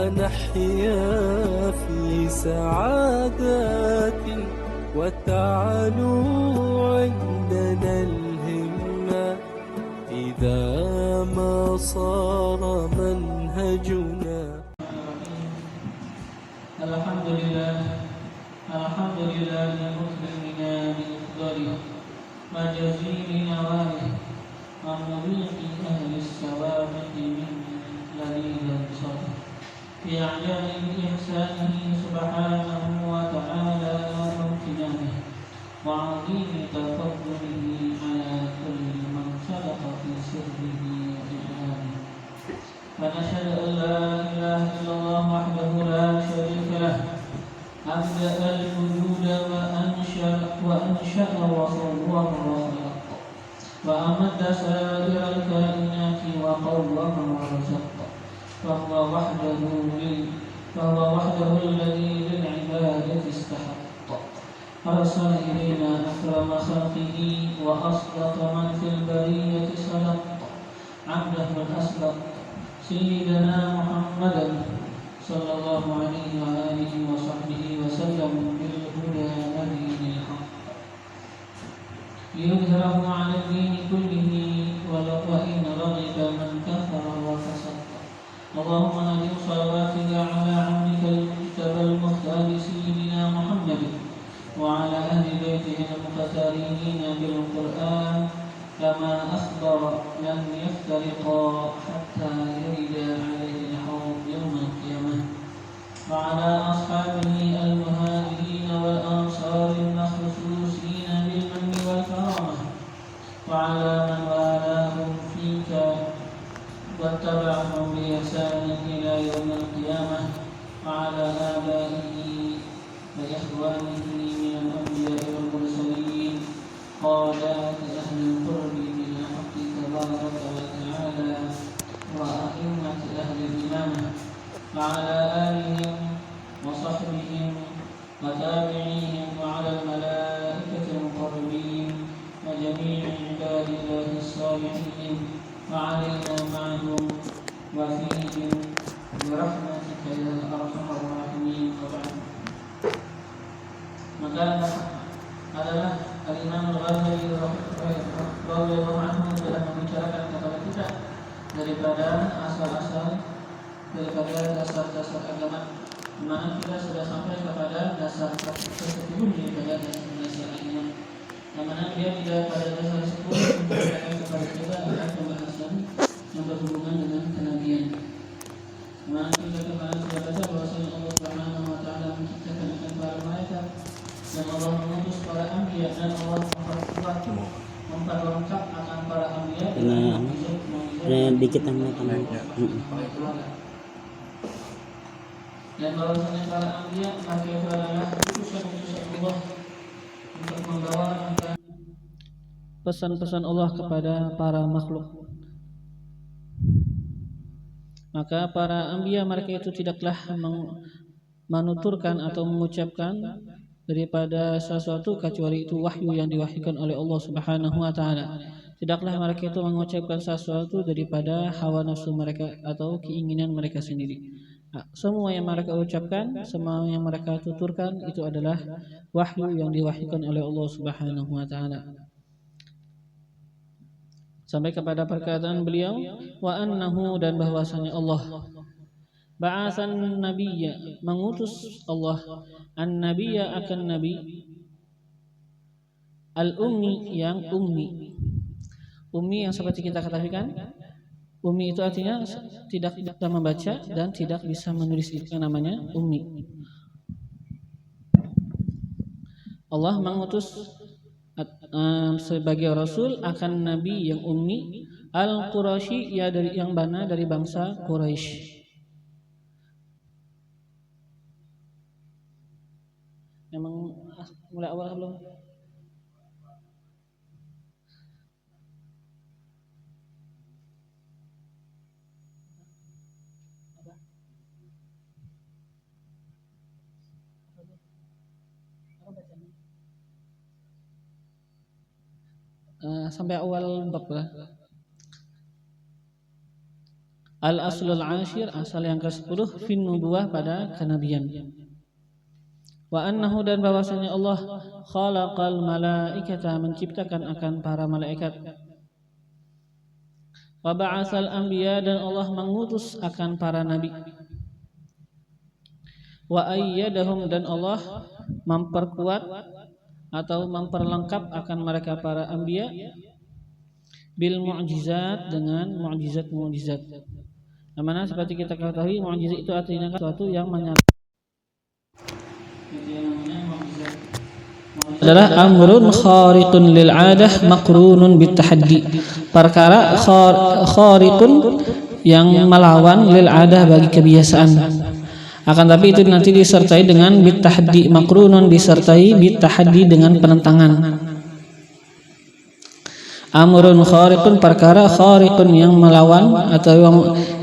ونحيا في سعادة وتعلو عندنا الهمة إذا ما صار منهجنا. الحمد لله مكرمنا بإفضاله وجزيل نواله ومضيق أهل السوابق من لذيذ الصدر في أعجاب إحسانه سبحانه وتعالى وامتنانه وعظيم تفضله على كل من صدق في سره وإعلانه. فنشهد أن لا إله إلا الله وحده لا شريك له أبدأ الوجود وأنشأ وصور وخلق وأمد سائر الكائنات وقوم ورزق فهو وحده الذي للعبادة استحق. أرسل إلينا أكرم خلقه وأصدق من في البرية صدق عبده الأسبق سيدنا محمدا صلى الله عليه وآله وصحبه وسلم بالهدى ودين الحق ليظهره على الدين كله وإن رغب من كفر وفسق. اللهم نجم صلواتك على عبدك المجتبى المختار سيدنا محمد وعلى أهل بيته المختارين بالقرآن كما أخبر لن يفترقا حتى يرد عليه الحوض يوم القيامة وعلى أصحابه المهاجرين والأنصار المخصوصين بالمن والكرامة وعلى من والاهم فيك واتبعهم بإحسان إلى يوم القيامة وعلى آبائه وإخوانه من الأنبياء والمرسلين قادات أهل القرب بالحق تبارك وتعالى وأئمة أهل الإمامة وعلى آلهم وصحبهم وتابعيهم وعلى الملائكة المقربين وجميع عباد الله الصالحين وعلينا معهم وفيهم برحمتك يا أرحم الراحمين. وبعد maka adalah Al-Imam Al-Ghazali radhiyallahu anhu telah membicarakan kepada kita daripada asal-asal daripada dasar-dasar agama, di mana kita sudah sampai kepada dasar ke-10 daripada dasar agama, yang mana dia tidak pada dasar 10 membicarakan kepada kita akan pembahasan yang berhubungan dengan kenabian. Mana kita kemarin sudah baca bahwasanya Allah Subhanahu wa taala menciptakan akan para malaikat dan Allah mengutus para anbiya dan Allah memperlengkap akan para anbiya dengan dikit tambah. Dan bahwasanya para anbiya mereka itu adalah utusan-utusan Allah untuk membawa pesan-pesan Allah kepada para makhluk. Maka para anbiya mereka itu tidaklah menuturkan atau mengucapkan daripada sesuatu kecuali itu wahyu yang diwahyukan oleh Allah Subhanahu wa taala. Tidaklah mereka itu mengucapkan sesuatu daripada hawa nafsu mereka atau keinginan mereka sendiri. Semua yang mereka ucapkan, semua yang mereka tuturkan itu adalah wahyu yang diwahyukan oleh Allah Subhanahu wa taala. Sampai kepada perkataan beliau, wa annahu, dan bahwasanya Allah ba'atsan nabiyya, mengutus Allah an-nabiyya akan nabi al-ummi, yang ummi. Ummi yang seperti kita katakan, ummi itu artinya tidak bisa membaca dan tidak bisa menulis, itu namanya ummi. Allah mengutus sebagai rasul akan nabi yang ummi al-Quraisy, ya dari yang mana dari bangsa Quraisy. Memang mulai awal belum? Sampai awal bab lah. Al-aslul ashir, asal yang ke-10, fin nubuwah, pada kenabian. Wa annahu, dan bahwasanya Allah khalaqal malaikata, menciptakan akan para malaikat. Wa ba'atsal anbiya, dan Allah mengutus akan para nabi. Wa ayyadahum, dan Allah memperkuat atau memperlengkap akan mereka para anbiya bil mu'jizat, dengan mu'jizat-mu'jizat. Namanya seperti kita ketahui, mu'jizat itu artinya sesuatu yang adalah amrun khariqun lil 'adah maqrunun bit tahaddi. Perkara khariqun yang melawan lil 'adah, bagi kebiasaan. Akan tapi itu nanti disertai dengan bit tahaddi, maqrunun disertai bit tahaddi, dengan penentangan. Amrun khariqun, perkara khariqun yang melawan atau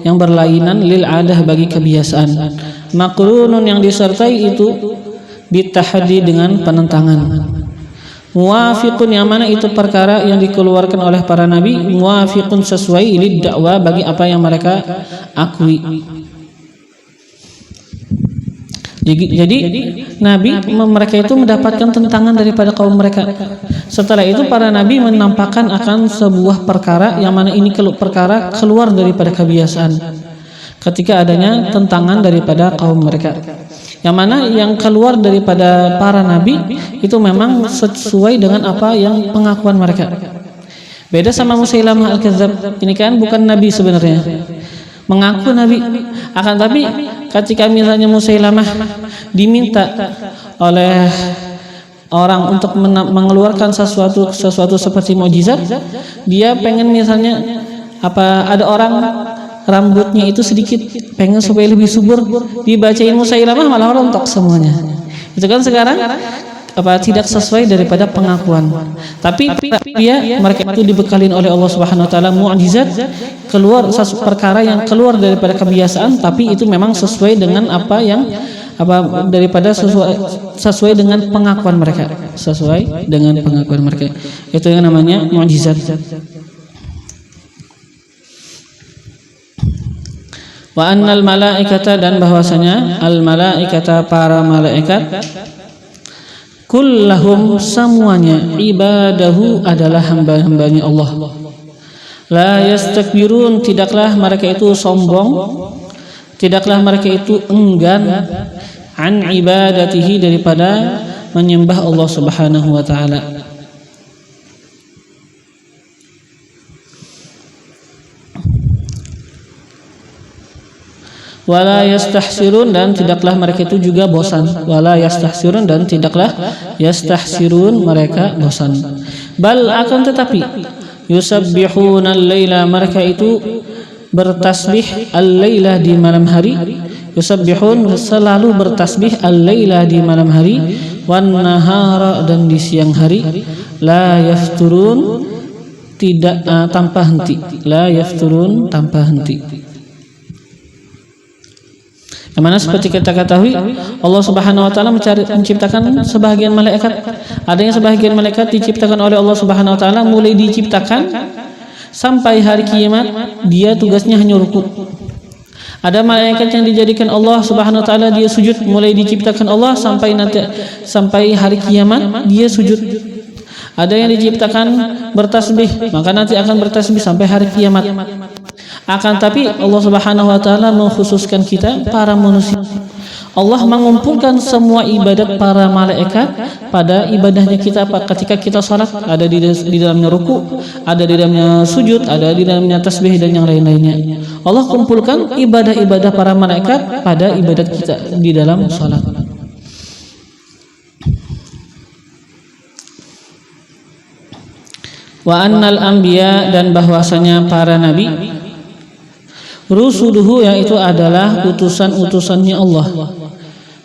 yang berlainan lil 'adah, bagi kebiasaan. Maqrunun yang disertai itu bitahaddi, dengan penentangan. Muwafiqun, yang mana itu perkara yang dikeluarkan oleh para nabi, muwafiqun, sesuai lid dakwah, bagi apa yang mereka akui. Jadi nabi mereka itu mendapatkan tentangan daripada kaum mereka. Setelah itu para nabi menampakkan akan sebuah perkara yang mana ini perkara keluar daripada kebiasaan, ketika adanya tentangan daripada kaum mereka. Yang mana yang keluar daripada para nabi itu memang sesuai dengan apa yang pengakuan mereka. Beda sama Musailamah al-Kadzdzab, ini kan bukan nabi sebenarnya, mengaku nabi. Akan tapi ketika misalnya Musailamah diminta oleh orang untuk mengeluarkan sesuatu seperti mukjizat, dia pengen misalnya ada orang rambutnya itu sedikit, pengen supaya lebih subur, dibacain Musailamah malah rontok semuanya. Itu kan sekarang tidak sesuai daripada pengakuan. Tapi mereka itu dibekalin oleh Allah Subhanahu wa taala mukjizat, keluar perkara yang keluar daripada kebiasaan, tapi itu memang sesuai dengan sesuai dengan pengakuan mereka, sesuai dengan pengakuan mereka. Itu yang namanya mukjizat. Wa annal malaikata, dan bahwasanya al malaikata, para malaikat, kullahum, semuanya, ibadahu, adalah hamba-hambanya Allah. La yastakbirun, tidaklah mereka itu sombong, tidaklah mereka itu enggan, an ibadatihi, daripada menyembah Allah Subhanahu wa taala. Wala yastahsirun, dan tidaklah mereka itu juga bosan. Wala yastahsirun, dan tidaklah yastahsirun, mereka bosan. Bal, akan tetapi, yusabbihuna al-laila, mereka itu bertasbih al-laila, di malam hari. Yusabbihun, selalu bertasbih al-laila, di malam hari, wan nahara, dan di siang hari. La yafturun, tidak tanpa henti. La yafturun, tanpa henti. Yang mana seperti kita ketahui, Allah Subhanahu wa taala menciptakan sebahagian malaikat. Adanya sebahagian malaikat diciptakan oleh Allah Subhanahu wa taala, mulai diciptakan sampai hari kiamat dia tugasnya hanya ruku. Ada malaikat yang dijadikan Allah Subhanahu wa taala dia sujud, mulai diciptakan Allah sampai hari kiamat dia sujud. Ada yang diciptakan bertasbih, maka nanti akan bertasbih sampai hari kiamat. Akan tapi Allah Subhanahu wa taala mengkhususkan kita para manusia. Allah mengumpulkan semua ibadat para malaikat pada ibadahnya kita ketika kita salat, ada di dalamnya ruku, ada di dalamnya sujud, ada di dalamnya tasbih dan yang lain-lainnya. Allah kumpulkan ibadah-ibadah para malaikat pada ibadat kita di dalam salat. Wa annal anbiya, dan bahwasanya para nabi, rusuluhu, yaitu adalah utusan-utusannya Allah.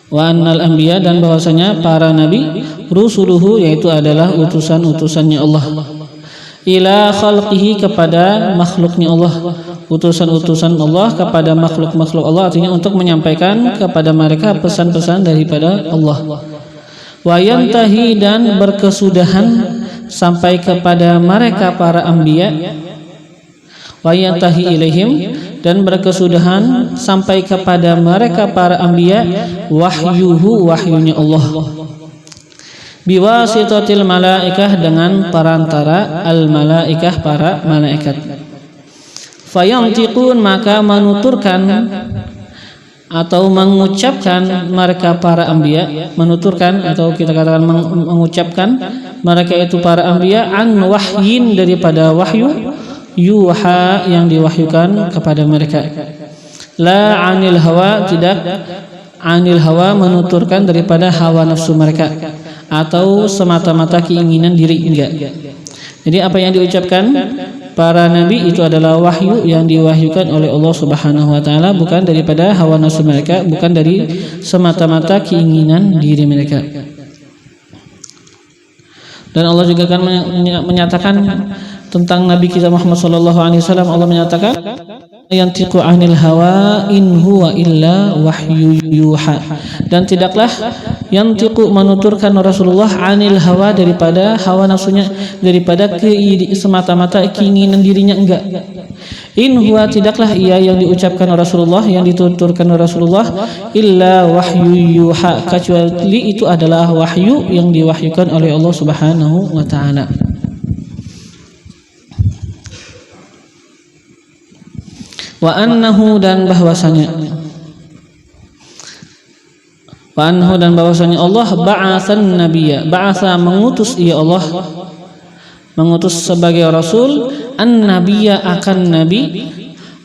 Wa annal anbiya, dan bahwasanya para nabi, rusuluhu, yaitu adalah utusan-utusannya Allah. Ila khalqihi, kepada makhluknya Allah. Utusan-utusan Allah kepada makhluk-makhluk Allah, artinya untuk menyampaikan kepada mereka pesan-pesan daripada Allah. Wa yantahi, dan berkesudahan sampai kepada mereka para anbiya. Wa yantahi ilaihim, dan berkesudahan sampai kepada mereka para anbiya wahyunya Allah biwasitatil malaikah dengan perantara al malaikah para malaikat. Fayantiqun maka menuturkan atau mengucapkan mereka para anbiya, menuturkan atau kita katakan mengucapkan mereka itu para anbiya an wahyin daripada wahyu yuha yang diwahyukan kepada mereka. La anil hawa, tidak anil hawa menuturkan daripada hawa nafsu mereka atau semata-mata keinginan diri, enggak. Jadi apa yang diucapkan para nabi itu adalah wahyu yang diwahyukan oleh Allah Subhanahu wa taala, bukan daripada hawa nafsu mereka, bukan dari semata-mata keinginan diri mereka. Dan Allah juga akan menyatakan tentang Nabi kita Muhammad sallallahu alaihi wasallam, Allah menyatakan yantiqu anil hawa in huwa illa wahyu yuha, dan tidaklah yantiqu menuturkan Rasulullah anil hawa daripada hawa nafsunya, daripada semata-mata keinginan dirinya, enggak. In huwa tidaklah ia yang diucapkan Rasulullah, yang dituturkan Rasulullah illa wahyu yuha, kecuali itu adalah wahyu yang diwahyukan oleh Allah Subhanahu wa taala. Wa annahu dan bahwasanya Allah ba'atsan nabiyya, ba'atsa mengutus ia Allah, mengutus sebagai rasul an-nabiyya akan nabi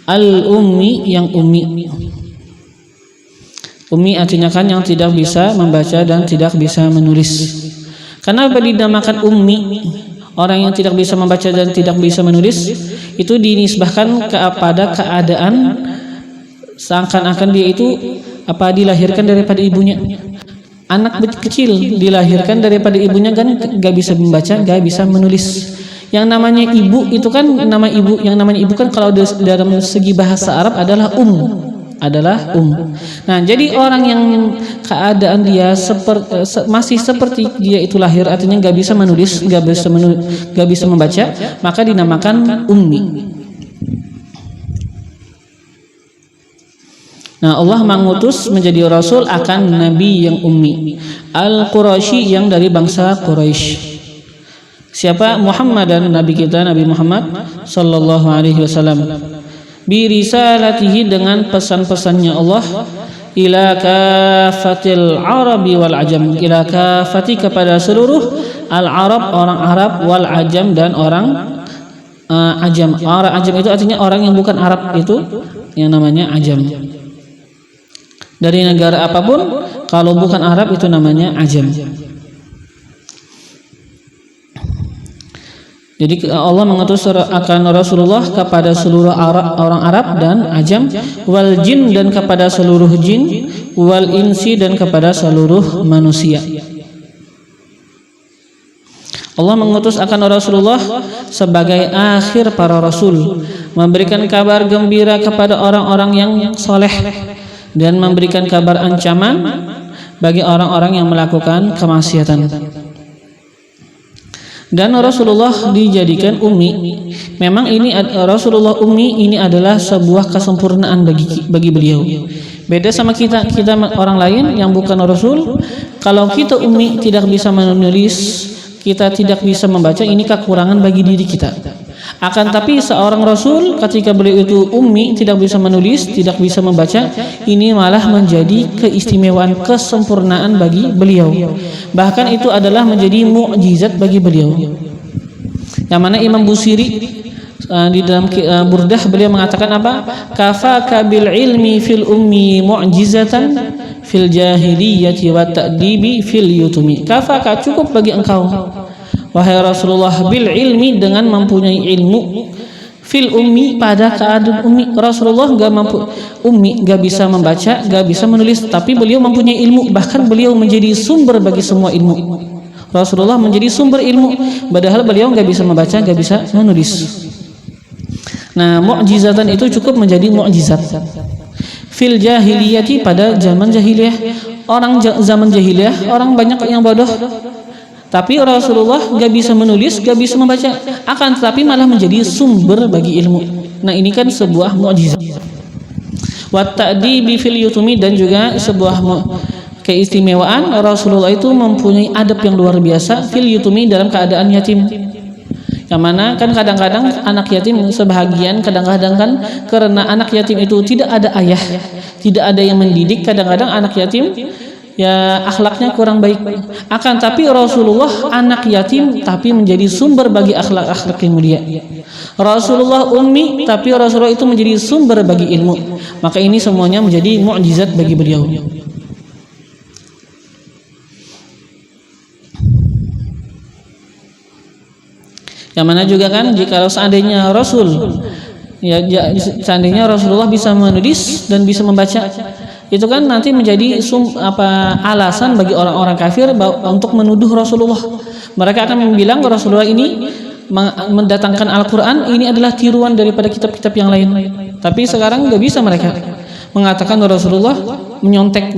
al-ummi yang ummi. Ummi artinya kan yang tidak bisa membaca dan tidak bisa menulis. Kenapa dinamakan ummi? Orang yang tidak bisa membaca dan tidak bisa menulis itu dinisbahkan kepada keadaan seakan-akan dia itu dilahirkan daripada ibunya. Anak kecil dilahirkan daripada ibunya kan gak bisa membaca, gak bisa menulis. Yang namanya ibu itu kan yang namanya ibu kan kalau dalam segi bahasa Arab adalah Nah, jadi orang yang keadaan dia masih seperti dia itu lahir, artinya nggak bisa menulis, nggak bisa membaca, maka dinamakan ummi. Nah, Allah mengutus menjadi rasul akan nabi yang ummi, al-Quraisy yang dari bangsa Quraisy. Siapa? Muhammad, dan nabi kita Nabi Muhammad sallallahu alaihi wasallam. Birisalatihi dengan pesan-pesannya Allah ila kafatil arabi wal ajam, ila kafati kepada seluruh al arab orang Arab wal ajam dan orang ajam. Orang ajam itu artinya orang yang bukan Arab, itu yang namanya ajam. Dari negara apapun kalau bukan Arab itu namanya ajam. Jadi Allah mengutus akan Rasulullah kepada seluruh orang Arab dan ajam, wal jin dan kepada seluruh jin, wal insi dan kepada seluruh manusia. Allah mengutus akan Rasulullah sebagai akhir para rasul, memberikan kabar gembira kepada orang-orang yang soleh dan memberikan kabar ancaman bagi orang-orang yang melakukan kemaksiatan. Dan Rasulullah dijadikan ummi. Memang ini Rasulullah ummi ini adalah sebuah kesempurnaan bagi beliau. Beda sama kita orang lain yang bukan Rasul. Kalau kita ummi, tidak bisa menulis, kita tidak bisa membaca, ini kekurangan bagi diri kita. Akan tapi seorang Rasul ketika beliau itu ummi, tidak bisa menulis, tidak bisa membaca, ini malah menjadi keistimewaan, kesempurnaan bagi beliau. Bahkan itu adalah menjadi mukjizat bagi beliau. Yang mana Imam Busiri di dalam Burdah beliau mengatakan apa? Kafaka bil ilmi fil ummi mu'jizatan fil jahiliyati wa ta'dibi fil yutumi. Kafaka, cukup bagi engkau wahai Rasulullah bil ilmi, dengan mempunyai ilmu, fil ummi, pada keadaan ummi. Rasulullah gak mampu ummi, gak bisa membaca, gak bisa menulis, tapi beliau mempunyai ilmu, bahkan beliau menjadi sumber bagi semua ilmu. Rasulullah menjadi sumber ilmu, padahal beliau gak bisa membaca, gak bisa menulis. Nah, mukjizatan itu cukup menjadi mukjizat. Fil jahiliyati, pada zaman jahiliyah, orang zaman jahiliyah orang banyak yang bodoh. Tapi Rasulullah gak bisa menulis, gak bisa membaca, akan tetapi malah menjadi sumber bagi ilmu. Nah, ini kan sebuah mukjizat. Wa ta'dibi fil yutumi, dan juga sebuah keistimewaan Rasulullah itu mempunyai adab yang luar biasa fil yutumi, dalam keadaan yatim. Yang mana kan kadang-kadang anak yatim sebahagian kadang-kadang kan karena anak yatim itu tidak ada ayah, tidak ada yang mendidik, kadang-kadang anak yatim ya akhlaknya kurang baik. Akan tapi Rasulullah anak yatim tapi menjadi sumber bagi akhlak-akhlak yang mulia. Rasulullah ummi tapi Rasulullah itu menjadi sumber bagi ilmu. Maka ini semuanya menjadi mukjizat bagi beliau. Yang mana juga kan jika seandainya seandainya Rasulullah bisa menulis dan bisa membaca, itu kan nanti menjadi alasan bagi orang-orang kafir untuk menuduh Rasulullah. Mereka akan bilang Rasulullah ini mendatangkan Al-Quran ini adalah tiruan daripada kitab-kitab yang lain. Tapi sekarang nggak bisa mereka mengatakan Rasulullah menyontek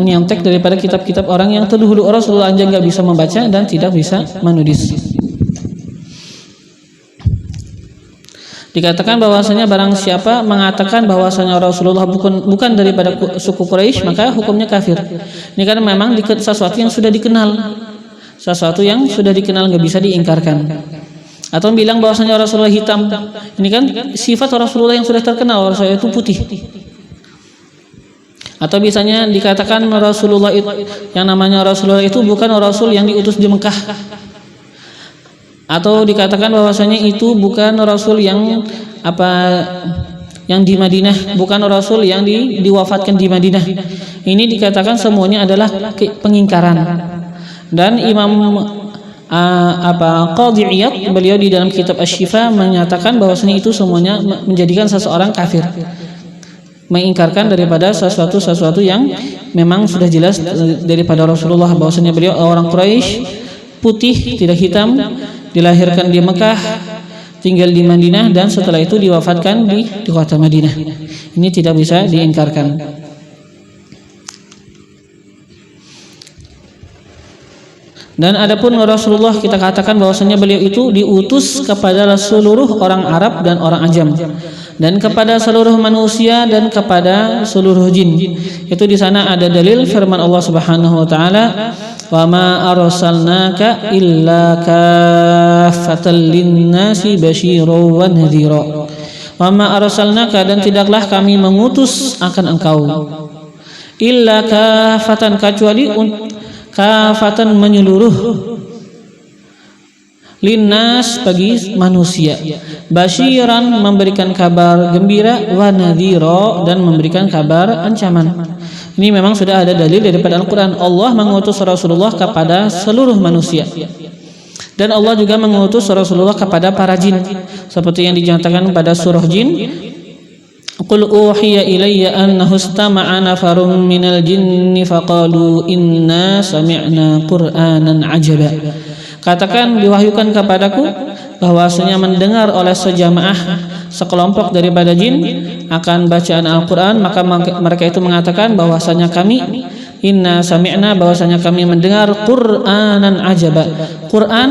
menyontek daripada kitab-kitab orang yang terdahulu. Rasulullah aja nggak bisa membaca dan tidak bisa menulis. Dikatakan bahwasanya barang siapa mengatakan bahwasanya Rasulullah bukan daripada suku Quraisy, maka hukumnya kafir. Ini kan memang sesuatu yang sudah dikenal, nggak bisa diingkarkan. Atau bilang bahwasanya Rasulullah hitam, ini kan sifat Rasulullah yang sudah terkenal, Rasulullah itu putih. Atau biasanya dikatakan Rasulullah itu, yang namanya Rasulullah itu bukan Rasul yang diutus di Mekah. Atau dikatakan bahwasanya itu bukan Rasul yang di Madinah, bukan Rasul yang diwafatkan di Madinah. Ini dikatakan semuanya adalah pengingkaran. Dan Imam Qadhi Iyad, beliau di dalam kitab Asy-Syifa menyatakan bahwasanya itu semuanya menjadikan seseorang kafir, mengingkarkan daripada sesuatu yang memang sudah jelas daripada Rasulullah, bahwasanya beliau orang Quraisy, putih tidak hitam, dilahirkan di Mekah, tinggal di Madinah, dan setelah itu diwafatkan di kota Madinah. Ini tidak bisa diingkarkan. Dan adapun Rasulullah, kita katakan bahwasanya beliau itu diutus kepada seluruh orang Arab dan orang Ajam, dan kepada seluruh manusia dan kepada seluruh jin. Itu di sana ada dalil firman Allah Subhanahu wa taala, "Wa ma arsalnaka illa kaffatan lin-nasi basyiran wa nadhira." Wa ma arsalnaka, dan tidaklah kami mengutus akan engkau, illa kaffatan, kecuali kafatan menyeluruh, linnas bagi manusia, basyiran memberikan kabar gembira, wa nadhira dan memberikan kabar ancaman. Ini memang sudah ada dalil daripada Al-Quran. Allah mengutus Rasulullah kepada seluruh manusia, dan Allah juga mengutus Rasulullah kepada para jin, seperti yang dinyatakan pada surah Jin, Qul uhiya ilayya annahu istama'a nafarun minal jinni faqalu inna sami'na qur'anan ajaba. Katakan, diwahyukan kepadaku bahwasanya mendengar oleh sekelompok daripada jin akan bacaan Al-Quran, maka mereka itu mengatakan bahwasanya kami inna sami'na, bahwasanya kami mendengar qur'anan ajaba, Quran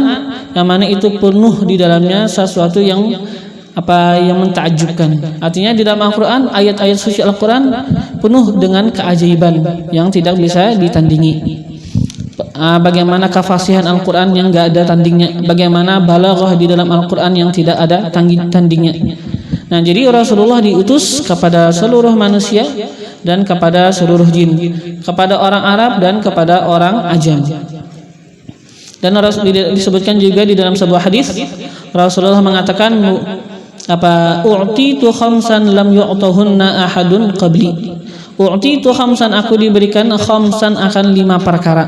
yang mana itu penuh di dalamnya sesuatu yang mentakjubkan. Artinya di dalam Al-Quran, ayat-ayat suci Al-Quran penuh dengan keajaiban yang tidak bisa ditandingi. Bagaimana kefasihan Al-Quran yang tidak ada tandingnya, bagaimana balaghah di dalam Al-Quran yang tidak ada tandingnya. Nah, jadi Rasulullah diutus kepada seluruh manusia dan kepada seluruh jin, kepada orang Arab dan kepada orang Ajam. Dan disebutkan juga di dalam sebuah hadis, Rasulullah mengatakan, u'titu khamsan lam yu'tahunna ahadun qabli. U'titu khamsan, aku diberikan khamsan akan 5 perkara.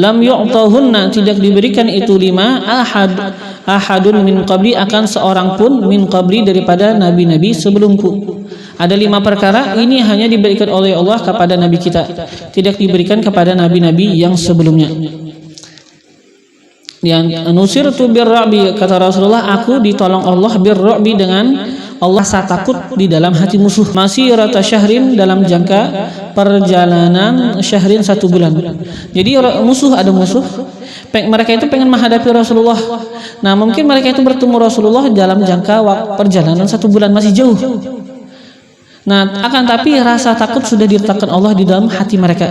Lam yu'tahunna, tidak diberikan itu 5, ahadun min qabli, akan seorang pun min qabli daripada nabi-nabi sebelumku. Ada 5 perkara ini hanya diberikan oleh Allah kepada nabi kita, tidak diberikan kepada nabi-nabi yang sebelumnya. Yang nusirtu birra'bi, kata Rasulullah, aku ditolong Allah birra'bi dengan Allah rasa takut di dalam hati musuh. Masirata syahrin, dalam jangka perjalanan syahrin 1 bulan. Jadi musuh, ada musuh, mereka itu pengen menghadapi Rasulullah. Nah, mungkin mereka itu bertemu Rasulullah dalam jangka perjalanan 1 bulan, masih jauh. Nah, akan tapi rasa takut sudah diletakkan Allah di dalam hati mereka.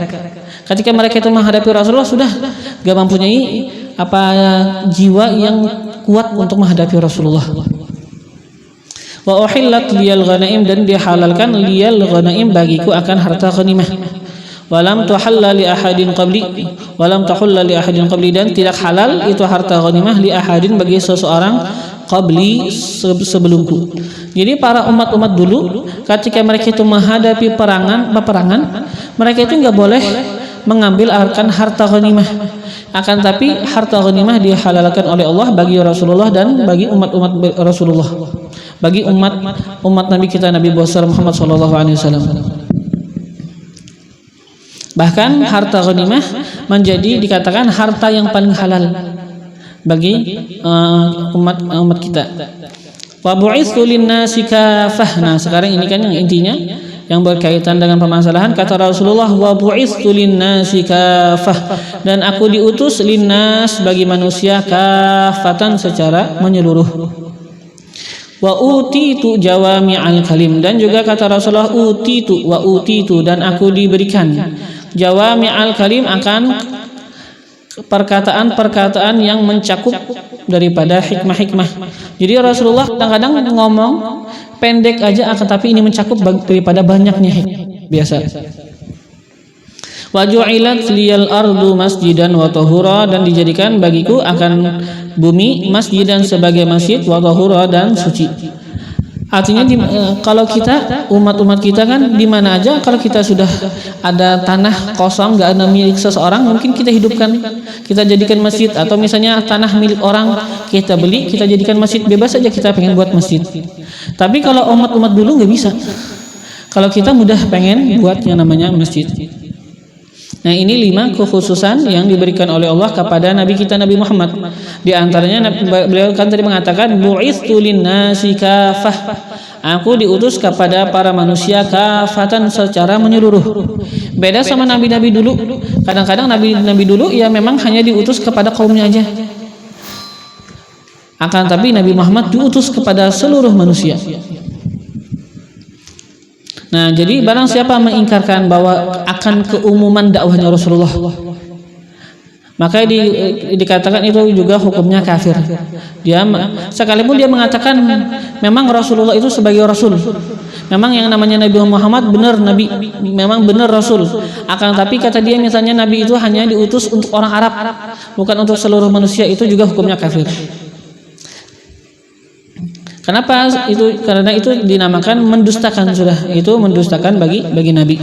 Ketika mereka itu menghadapi Rasulullah, sudah gak mempunyai jiwa yang kuat untuk menghadapi Rasulullah. Wa uhillat liyal ghanaim, dan dihalalkan liyal ghanaim, bagiku akan harta ghanimah. Walam tuhalla li ahadin qabli, walam tahulla li ahadin qabli, dan tidak halal itu harta ghanimah li ahadin, bagi seseorang qabli, sebelumku. Jadi para umat-umat dulu ketika mereka itu menghadapi peperangan, mereka itu nggak boleh mengambil akan harta ghanimah. Akan tapi harta ghanimah dihalalkan oleh Allah bagi Rasulullah dan bagi umat-umat Rasulullah, bagi umat Nabi kita, Nabi besar Muhammad SAW. Bahkan harta ghanimah dikatakan harta yang paling halal bagi umat kita. Wa bu'itsu lin-nasi kafah. Nah, sekarang ini kan yang intinya yang berkaitan dengan permasalahan, kata Rasulullah, wa bu'itsu lin-nasi kafah, dan aku diutus linnas, bagi manusia, kafatan, secara menyeluruh. Wa utitu jawami'al kalim, dan juga kata Rasulullah, utitu, dan aku diberikan jawami'al kalim, akan perkataan-perkataan yang mencakup daripada hikmah-hikmah. Jadi Rasulullah kadang-kadang ngomong pendek aja, akan tapi ini mencakup daripada banyaknya biasa. Wa ju'ilat liyal ardu masjidan wa tahura, dan dijadikan bagiku akan bumi masjidan, sebagai masjid, wa tahura, dan suci. Artinya kalau kita umat-umat kita kan di mana aja, kalau kita sudah ada tanah kosong nggak ada milik seseorang, mungkin kita hidupkan, kita jadikan masjid. Atau misalnya tanah milik orang kita beli, kita jadikan masjid, bebas aja kita pengen buat masjid. Tapi kalau umat-umat dulu nggak bisa. Kalau kita mudah pengen buat yang namanya masjid. Nah, ini 5 kekhususan yang diberikan oleh Allah kepada Nabi kita, Nabi Muhammad. Di antaranya beliau kan tadi mengatakan, bu'itsu lin-nasi kafah, aku diutus kepada para manusia kafatan, secara menyeluruh. Beda sama nabi-nabi dulu. Kadang-kadang nabi-nabi dulu ya memang hanya diutus kepada kaumnya aja. Akan tapi Nabi Muhammad diutus kepada seluruh manusia. Nah, jadi barang siapa mengingkarkan bahwa akan keumuman dakwahnya Rasulullah, maka dikatakan itu juga hukumnya kafir. Dia sekalipun dia mengatakan memang Rasulullah itu sebagai rasul, memang yang namanya Nabi Muhammad benar nabi, memang benar rasul. Akan tapi kata dia misalnya nabi itu hanya diutus untuk orang Arab, bukan untuk seluruh manusia, itu juga hukumnya kafir. Kenapa itu? Karena itu dinamakan mendustakan, sudah itu mendustakan bagi Nabi.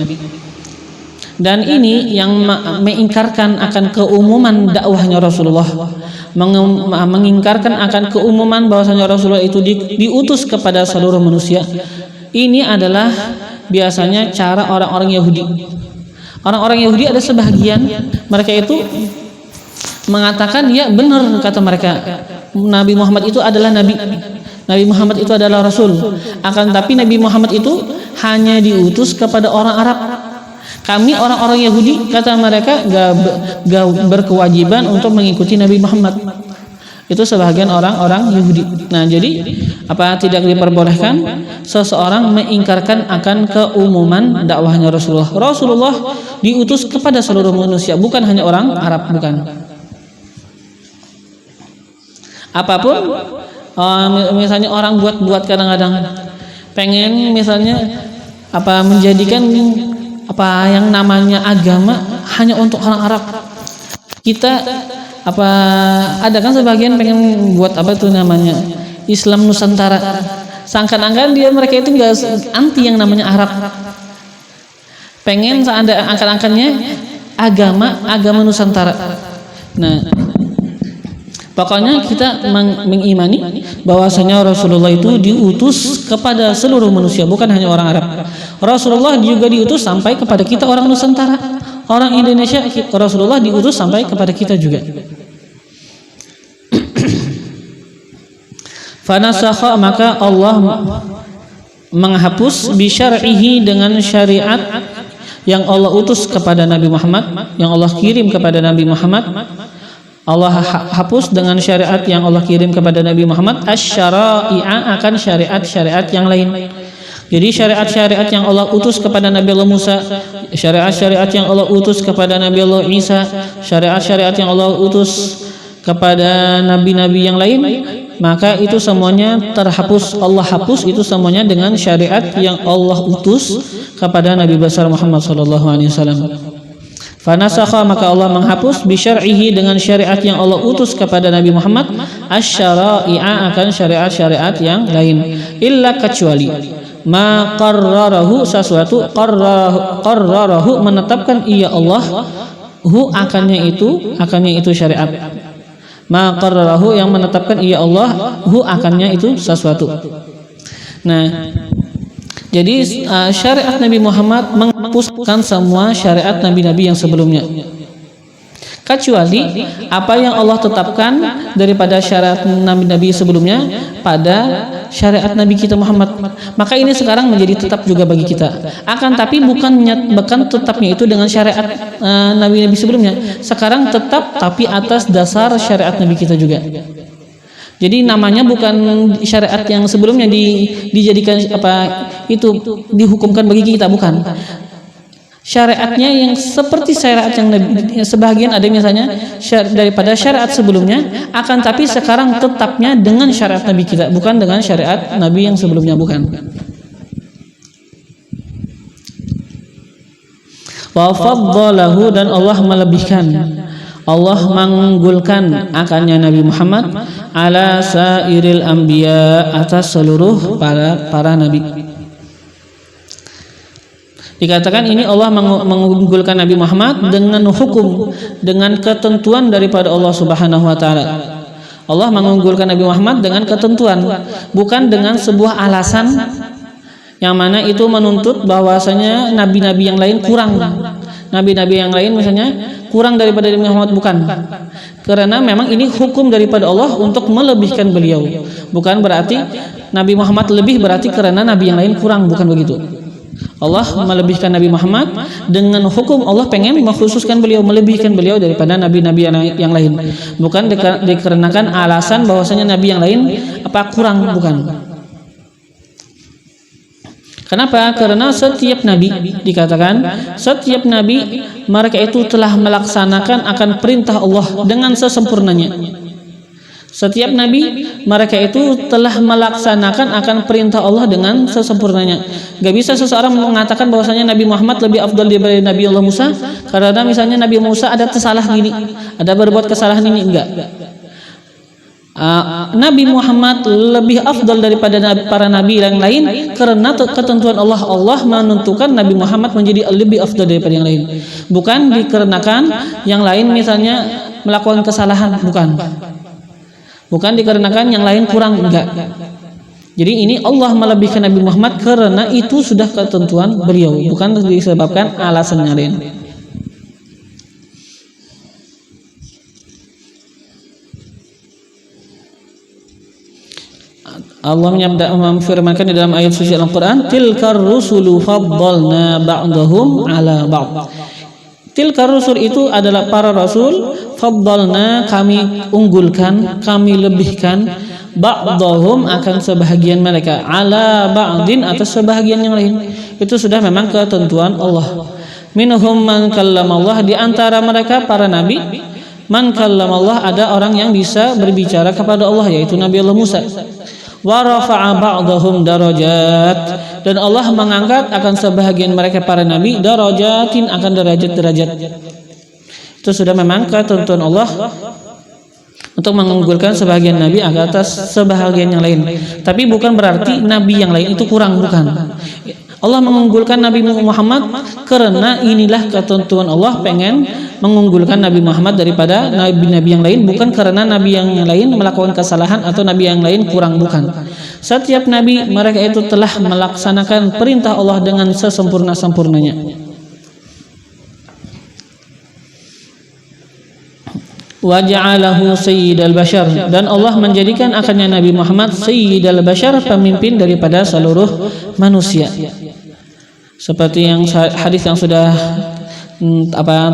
Dan ini yang mengingkarkan akan keumuman dakwahnya Rasulullah, mengingkarkan akan keumuman bahwasanya Rasulullah itu diutus kepada seluruh manusia. Ini adalah biasanya cara orang-orang Yahudi. Orang-orang Yahudi ada sebagian mereka itu mengatakan ya benar kata mereka, Nabi Muhammad itu adalah nabi. Nabi Muhammad itu adalah Rasul. Akan tapi Nabi Muhammad itu hanya diutus kepada orang Arab. Kami orang-orang Yahudi, kata mereka, gak berkewajiban untuk mengikuti Nabi Muhammad. Itu sebagian orang-orang Yahudi. Nah, jadi apa tidak diperbolehkan seseorang mengingkarkan akan keumuman dakwahnya Rasulullah. Rasulullah diutus kepada seluruh manusia, bukan hanya orang Arab, bukan. Apapun misalnya orang buat kadang-kadang pengen misalnya menjadikan yang namanya agama hanya untuk orang Arab. Kita ada kan sebagian pengen buat namanya Islam Nusantara. Sangkan-angkan mereka itu enggak anti yang namanya Arab. Pengen angkat-angkatnya agama Nusantara. Nah, pokoknya kita mengimani bahwasanya Rasulullah itu diutus kepada seluruh manusia, bukan hanya orang Arab. Rasulullah juga diutus sampai kepada kita orang Nusantara, orang Indonesia. Rasulullah diutus sampai kepada kita juga. Fanasakha, maka Allah menghapus bisyar'ihi dengan syariat yang Allah utus kepada Nabi Muhammad, yang Allah kirim kepada Nabi Muhammad. Allah hapus dengan syariat yang Allah kirim kepada Nabi Muhammad asy-syara'i'a, akan syariat-syariat yang lain. Jadi syariat-syariat yang Allah utus kepada Nabi Allah Musa, syariat-syariat yang Allah utus kepada Nabi Allah Isa, syariat-syariat yang Allah utus kepada nabi-nabi yang lain, maka itu semuanya terhapus. Allah hapus itu semuanya dengan syariat yang Allah utus kepada Nabi besar Muhammad sallallahu alaihi wasallam. Fanasakha, maka Allah menghapus bisyar'ihi dengan syariat yang Allah utus kepada Nabi Muhammad asy-syara'i'a, akan syariat-syariat yang lain, illa kecuali ma qarrarahu, sesuatu qarrarahu menetapkan ia Allah, hu akannya itu syariat. Ma qarrarahu yang menetapkan ia Allah, hu akannya itu sesuatu. Nah, jadi syariat Nabi Muhammad menghapuskan semua syariat nabi-nabi yang sebelumnya, kecuali apa yang Allah tetapkan daripada syariat nabi-nabi sebelumnya pada syariat Nabi kita Muhammad. Maka ini sekarang menjadi tetap juga bagi kita. Akan tapi bukan tetapnya itu dengan syariat nabi-nabi sebelumnya. Sekarang tetap tapi atas dasar syariat Nabi kita juga. Jadi namanya bukan syariat yang sebelumnya dijadikan itu dihukumkan bagi kita, bukan. Syariatnya yang seperti syariat yang sebagian ada misalnya daripada syariat sebelumnya, akan tapi sekarang tetapnya dengan syariat Nabi kita, bukan dengan syariat Nabi yang sebelumnya, bukan. Wa faddalahu, dan Allah melebihkan, Allah mengunggulkan akannya Nabi Muhammad ala sairil anbiya, atas seluruh para nabi. Dikatakan ini Allah mengunggulkan Nabi Muhammad dengan hukum, dengan ketentuan daripada Allah Subhanahu wa taala. Allah mengunggulkan Nabi Muhammad dengan ketentuan, bukan dengan sebuah alasan yang mana itu menuntut bahwasanya nabi-nabi yang lain kurang. Nabi-nabi yang lain misalnya kurang daripada Nabi Muhammad, bukan. Karena memang ini hukum daripada Allah untuk melebihkan beliau. Bukan berarti Nabi Muhammad lebih berarti karena nabi yang lain kurang, bukan begitu. Allah melebihkan Nabi Muhammad dengan hukum Allah pengen mengkhususkan beliau, melebihkan beliau daripada nabi-nabi yang lain, bukan dikarenakan alasan bahwasanya nabi yang lain kurang, bukan. Kenapa? Karena setiap nabi, dikatakan setiap nabi mereka itu telah melaksanakan akan perintah Allah dengan sesempurnanya. Setiap nabi mereka itu telah melaksanakan akan perintah Allah dengan sesempurnanya. Gak bisa seseorang mengatakan bahwasanya Nabi Muhammad lebih afdal daripada Nabi Allah Musa karena misalnya Nabi Musa ada kesalahan gini, ada berbuat kesalahan ini, enggak. Nabi Muhammad lebih afdal daripada para nabi yang lain karena ketentuan Allah. Allah menentukan Nabi Muhammad menjadi lebih afdal daripada yang lain, bukan dikarenakan yang lain misalnya melakukan kesalahan, bukan dikarenakan yang lain kurang, enggak. Jadi ini Allah melebihkan Nabi Muhammad karena itu sudah ketentuan beliau, bukan disebabkan alasan yang lain. Allah memfirmankan di dalam ayat suci Al-Quran, tilkar rusulu faddalna ba'dahum ala ba'd. Tilkar rusul itu adalah para rasul, faddalna kami unggulkan, kami lebihkan, ba'dahum akan sebahagian mereka, ala ba'din atas sebahagian yang lain. Itu sudah memang ketentuan Allah. Minhum man kallamallah, di antara mereka para nabi, man kallamallah ada orang yang bisa berbicara kepada Allah, yaitu Nabi Allah Musa. Wa rafa'a ba'dahum darajat, dan Allah mengangkat akan sebahagian mereka para nabi darajatin, akan derajat-derajat. Itu sudah memang ketentuan Allah untuk mengunggulkan sebahagian nabi atas sebahagian yang lain. Tapi bukan berarti nabi yang lain itu kurang, bukan. Allah mengunggulkan Nabi Muhammad karena inilah ketentuan Allah pengen mengunggulkan Nabi Muhammad daripada nabi-nabi yang lain, bukan karena nabi yang lain melakukan kesalahan atau nabi yang lain kurang, bukan. Setiap nabi mereka itu telah melaksanakan perintah Allah dengan sesempurna-sempurnanya. wa ja'alahu sayyidal bashar, dan Allah menjadikan akannya Nabi Muhammad sayyidal bashar, pemimpin daripada seluruh manusia. Seperti yang hadis yang sudah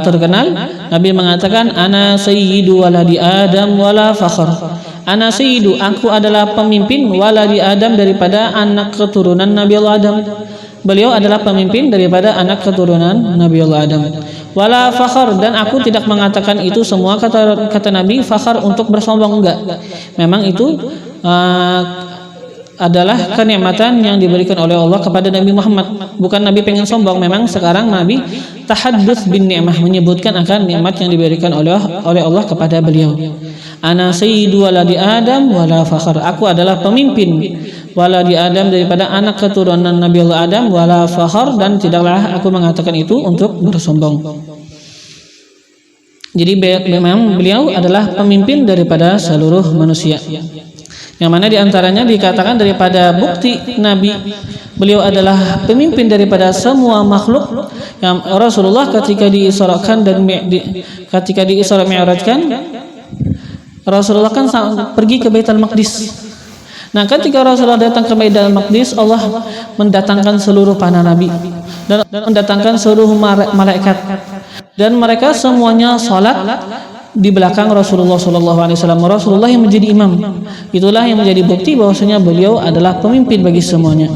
terkenal, Nabi mengatakan ana sayyidu waladi Adam wala fakhr. Ana sayyidu, aku adalah pemimpin, waladi Adam, daripada anak keturunan Nabi Allah Adam. Beliau adalah pemimpin daripada anak keturunan Nabi Allah Adam. Wala fakhr, dan aku tidak mengatakan itu semua, kata Nabi, fakhr untuk bersombong, enggak. Memang itu adalah kenikmatan yang diberikan oleh Allah kepada Nabi Muhammad. Bukan Nabi pengen sombong, memang sekarang Nabi tahadduts bin ni'mah, menyebutkan akan nikmat yang diberikan oleh Allah kepada beliau. Ana sayyidu waladi Adam wala fakhr, aku adalah pemimpin waladi Adam, daripada anak keturunan Nabi Allah Adam, wala fakhr, dan tidaklah aku mengatakan itu untuk bersombong. Jadi memang beliau adalah pemimpin daripada seluruh manusia. Yang mana diantaranya dikatakan daripada bukti Nabi beliau adalah pemimpin daripada semua makhluk, yang Rasulullah ketika diisrakan dan ketika diisra mi'rajkan, Rasulullah kan pergi ke Baitul Maqdis. Nah, ketika Rasulullah datang ke Baitul Maqdis, Allah mendatangkan seluruh para nabi dan mendatangkan seluruh malaikat, dan mereka semuanya salat di belakang Rasulullah SAW. Rasulullah yang menjadi imam. Itulah yang menjadi bukti bahwasanya beliau adalah pemimpin bagi semuanya.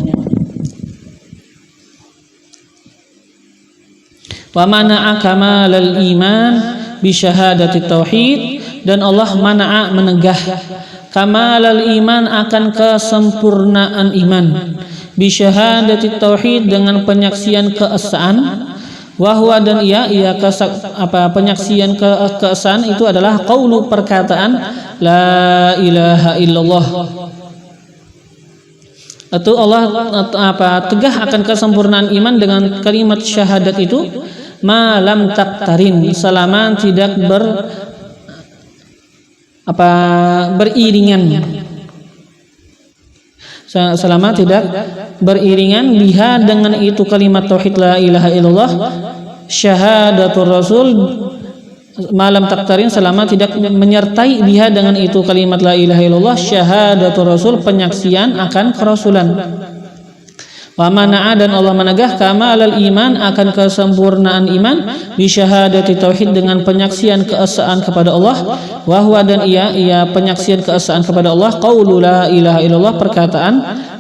Wa mana'a kamalal iman bi syahadati tauhid, dan Allah mana'a, menegah, kamalal iman, akan kesempurnaan iman, bi syahadati tauhid, dengan penyaksian keesaan, wahwa, dan penyaksian keesaan itu adalah qaulu, perkataan la ilaha illallah. Itu Allah tegah akan kesempurnaan iman dengan kalimat syahadat itu, malam taktarin, selama tidak beriringan, selama tidak beriringan biha, dengan itu kalimat tauhid la ilaha illallah, syahadatul rasul, malam taktarin, selama tidak menyertai biha, dengan itu kalimat la ilaha illallah, syahadatul rasul, penyaksian akan kerasulan. Wa mana'a, dan Allah menegah kamalal iman, akan kesempurnaan iman, bi syahadati tauhid, dengan penyaksian keesaan kepada Allah, wa huwa, dan ia penyaksian keesaan kepada Allah, qaulu la ilaha illallah, perkataan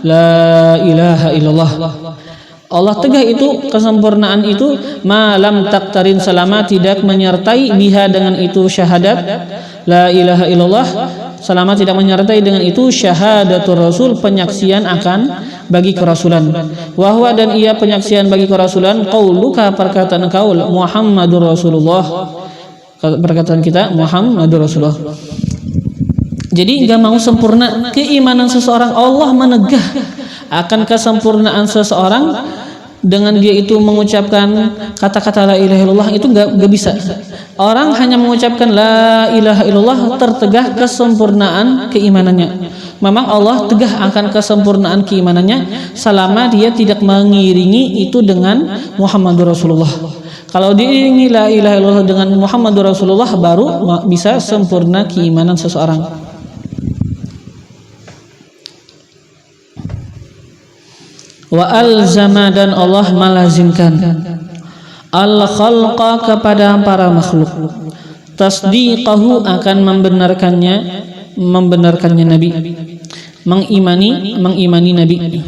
la ilaha illallah. Allah tegah itu kesempurnaan itu, malam taktarin, selama tidak menyertai biha, dengan itu syahadat la ilaha illallah, selama tidak menyertai dengan itu syahadatul rasul, penyaksian akan bagi kerasulan. Wahwa, dan ia penyaksian bagi kerasulan, qauluka, perkataan kaul, Muhammadur Rasulullah, perkataan kita Muhammadur Rasulullah. Jadi enggak mau sempurna keimanan seseorang, Allah menegah akan kesempurnaan seseorang dengan dia itu mengucapkan kata-kata la ilaha illallah, itu enggak bisa. Orang hanya mengucapkan la ilaha illallah, tertegah kesempurnaan keimanannya. Memang Allah tegah akan kesempurnaan keimanannya selama dia tidak mengiringi itu dengan Muhammadur Rasulullah. Kalau diiringi la ilaha illallah dengan Muhammadur Rasulullah, baru bisa sempurna keimanan seseorang. Wa alzama, dan Allah melazimkan al-khalqa, kepada para makhluk, tasdiqahu, akan membenarkannya Nabi, mengimani Nabi,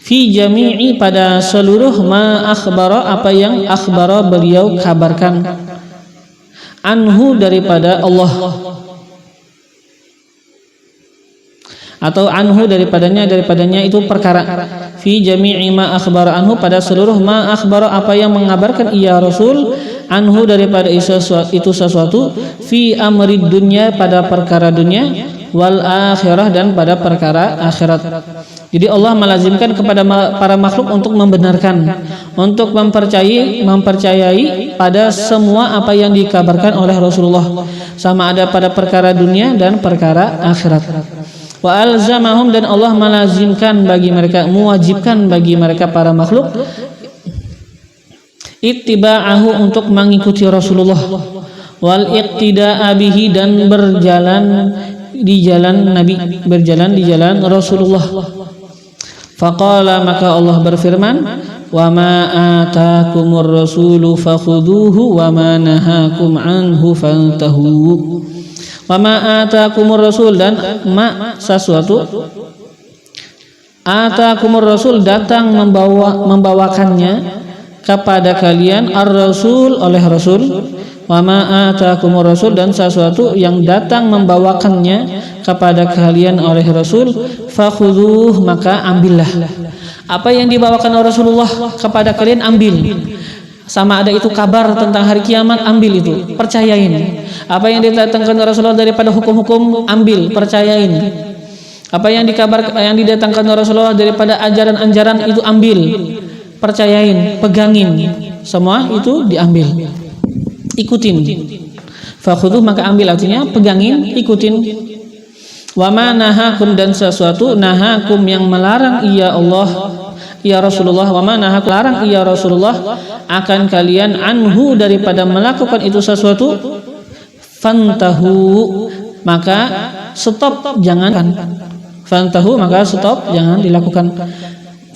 fi jami'i, pada seluruh ma akhbara, apa yang akhbara beliau kabarkan, anhu, daripada Allah, atau anhu, daripadanya itu perkara, fi jami'i ma akhbara anhu, pada seluruh ma akhbara, apa yang mengabarkan ia Rasul, anhu, daripada itu sesuatu, fi amrid dunya, pada perkara dunia, wal akhirah, dan pada perkara akhirat. Jadi Allah melazimkan kepada para makhluk untuk membenarkan, untuk mempercayai pada semua apa yang dikabarkan oleh Rasulullah, sama ada pada perkara dunia dan perkara akhirat. Wa alzamahum, dan Allah melazimkan bagi mereka, mewajibkan bagi mereka para makhluk, ittiba'ahu, untuk mengikuti Rasulullah, wal iqtida'a bihi dan berjalan di jalan Nabi, berjalan di jalan Rasulullah. Faqala maka Allah berfirman, wa ma atakumur rasulu fakhuduhu wa ma nahakum anhu fantahu. Wa ma atakumur rasul dan sesuatu atakumur rasul datang membawakannya kepada kalian ar-rasul oleh Rasul, wa ma atakumur rasul dan sesuatu yang datang membawakannya kepada kalian oleh Rasul, fakhudhuh maka ambillah. Apa yang dibawakan oleh Rasulullah kepada kalian ambil. Sama ada itu kabar tentang hari kiamat, ambil itu, percayain. Apa yang didatangkan oleh Rasulullah daripada hukum-hukum, ambil, percayain. Apa yang didatangkan oleh Rasulullah daripada ajaran-ajaran itu ambil, percayain, pegangin, semua itu diambil, ikutin. Fakhudhuh maka ambil artinya pegangin, ikutin. Wa ma nahakum dan sesuatu nahakum yang melarang ya Allah ya Rasulullah, wa ma nahakum larang ya Rasulullah akan kalian anhu daripada melakukan itu sesuatu, fantahu maka stop, jangan. Fantahu maka stop, jangan dilakukan.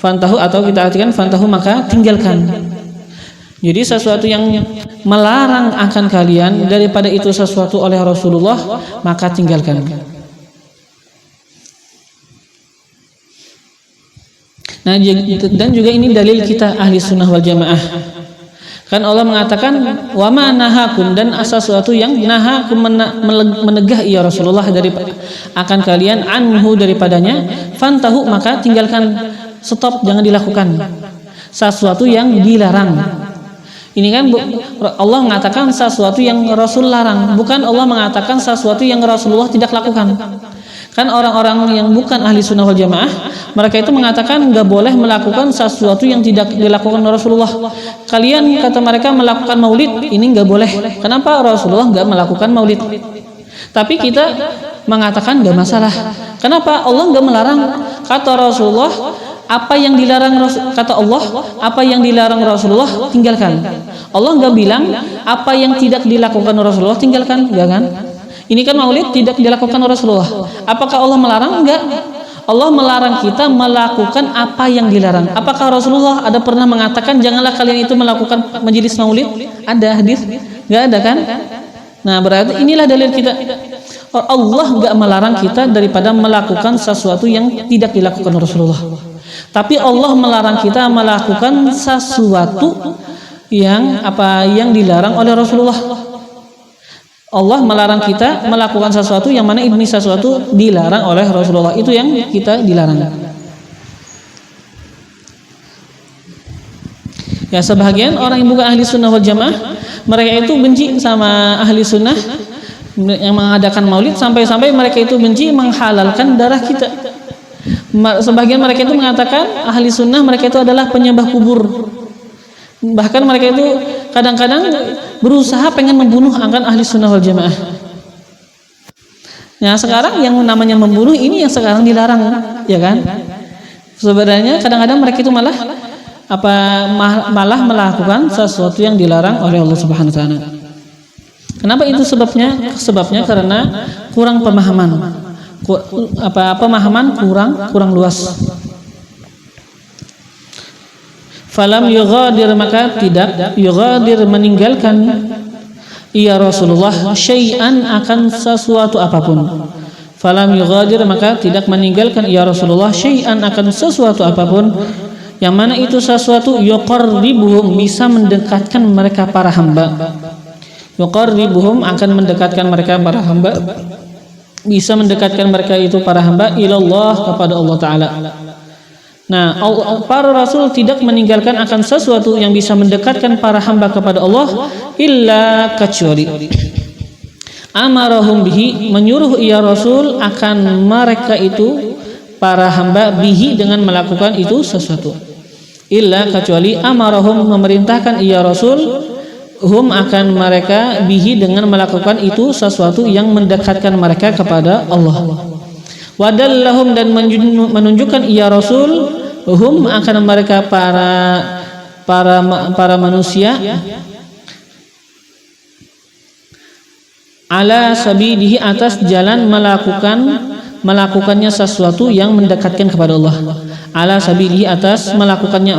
Fantahu atau kita artikan fantahu maka tinggalkan. Jadi sesuatu yang melarang akan kalian daripada itu sesuatu oleh Rasulullah maka tinggalkan. Nah, dan juga ini dalil kita ahli sunnah wal jamaah. Kan Allah mengatakan wa ma nahakum dan sesuatu yang nahakum menegah ya Rasulullah daripada akan kalian anhu daripadanya, fantahu maka tinggalkan, stop, jangan dilakukan. Sesuatu yang dilarang. Ini kan Allah mengatakan sesuatu yang Rasul larang, bukan Allah mengatakan sesuatu yang Rasulullah tidak lakukan. Kan orang-orang yang bukan ahli sunnah wal jamaah, mereka itu mengatakan nggak boleh melakukan sesuatu yang tidak dilakukan Rasulullah. Kalian kata mereka melakukan maulid, ini nggak boleh. Kenapa Rasulullah nggak melakukan maulid? Tapi kita mengatakan nggak masalah. Kenapa Allah nggak melarang? Kata Rasulullah, apa yang dilarang kata Allah, apa yang dilarang Rasulullah tinggalkan. Allah nggak bilang apa yang tidak dilakukan Rasulullah tinggalkan, nggak kan? Ini kan maulid tidak dilakukan Rasulullah. Apakah Allah melarang? Enggak. Allah melarang kita melakukan apa yang dilarang. Apakah Rasulullah ada pernah mengatakan janganlah kalian itu melakukan majelis maulid? Ada hadis? Enggak ada kan? Nah, berarti inilah dalil kita. Allah enggak melarang kita daripada melakukan sesuatu yang tidak dilakukan Rasulullah. Tapi Allah melarang kita melakukan sesuatu yang dilarang oleh Rasulullah. Allah melarang kita melakukan sesuatu yang mana ini sesuatu dilarang oleh Rasulullah. Itu yang kita dilarang. Ya, sebagian orang yang bukan ahli sunnah wal jamaah, mereka itu benci sama ahli sunnah yang mengadakan maulid, sampai-sampai mereka itu benci menghalalkan darah kita. Sebagian mereka itu mengatakan ahli sunnah mereka itu adalah penyembah kubur. Bahkan mereka itu kadang-kadang berusaha pengen membunuh akan ahli sunnah wal jamaah. Nah, sekarang yang namanya membunuh ini yang sekarang dilarang, ya kan? Sebenarnya kadang-kadang mereka itu malah melakukan sesuatu yang dilarang oleh Allah Subhanahu wa taala. Kenapa itu sebabnya? Sebabnya karena kurang pemahaman. Pemahaman kurang luas. Falam yughadir maka tidak yughadir meninggalkan ya Rasulullah syai'an akan sesuatu apapun. Falam yughadir maka tidak meninggalkan ya Rasulullah syai'an akan sesuatu apapun yang mana itu sesuatu yuqarribuhum bisa mendekatkan mereka para hamba. Yuqarribuhum akan mendekatkan mereka para hamba, bisa mendekatkan mereka itu para hamba ilallah kepada Allah Ta'ala. Nah, para rasul tidak meninggalkan akan sesuatu yang bisa mendekatkan para hamba kepada Allah illa kecuali amarahum bihi menyuruh ya Rasul akan mereka itu para hamba bihi dengan melakukan itu sesuatu. Illa kecuali amarahum memerintahkan ya Rasul hum akan mereka bihi dengan melakukan itu sesuatu yang mendekatkan mereka kepada Allah. Wadallahum dan menunjukkan ya Rasul hum akan mereka para manusia ala sabilihi atas jalan melakukannya sesuatu yang mendekatkan kepada Allah. Ala sabilihi atas melakukannya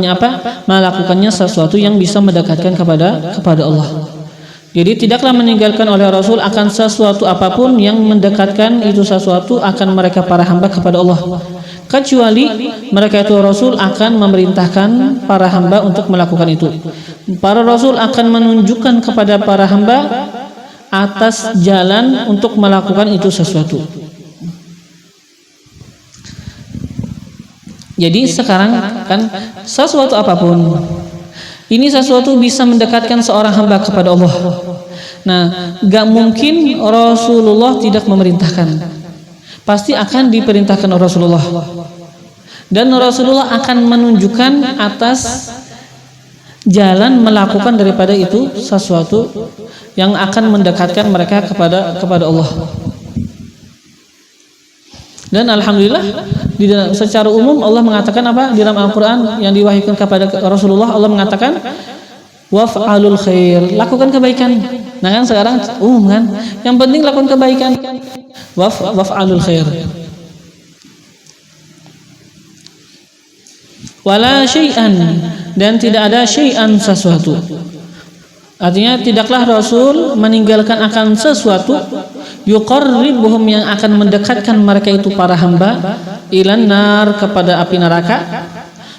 apa? Melakukannya sesuatu yang bisa mendekatkan kepada Allah. Jadi tidaklah meninggalkan oleh Rasul akan sesuatu apapun yang mendekatkan itu sesuatu akan mereka para hamba kepada Allah, kecuali mereka itu Rasul akan memerintahkan para hamba untuk melakukan itu. Para Rasul akan menunjukkan kepada para hamba atas jalan untuk melakukan itu sesuatu. Jadi sekarang kan sesuatu apapun ini sesuatu bisa mendekatkan seorang hamba kepada Allah. Nah, gak mungkin Rasulullah tidak memerintahkan. Pasti akan diperintahkan oleh Rasulullah. Dan Rasulullah akan menunjukkan atas jalan melakukan daripada itu sesuatu yang akan mendekatkan mereka kepada Allah. Dan alhamdulillah secara umum Allah mengatakan apa di dalam Al-Qur'an yang diwahyukan kepada Rasulullah, Allah mengatakan waf'alul khair, lakukan kebaikan. Nah kan sekarang kan yang penting lakukan kebaikan. Waf'alul khair. Wala syai'an, dan tidak ada syai'an sesuatu. Artinya tidaklah Rasul meninggalkan akan sesuatu yuqarribuhum yang akan mendekatkan mereka itu para hamba ilan nar kepada api neraka,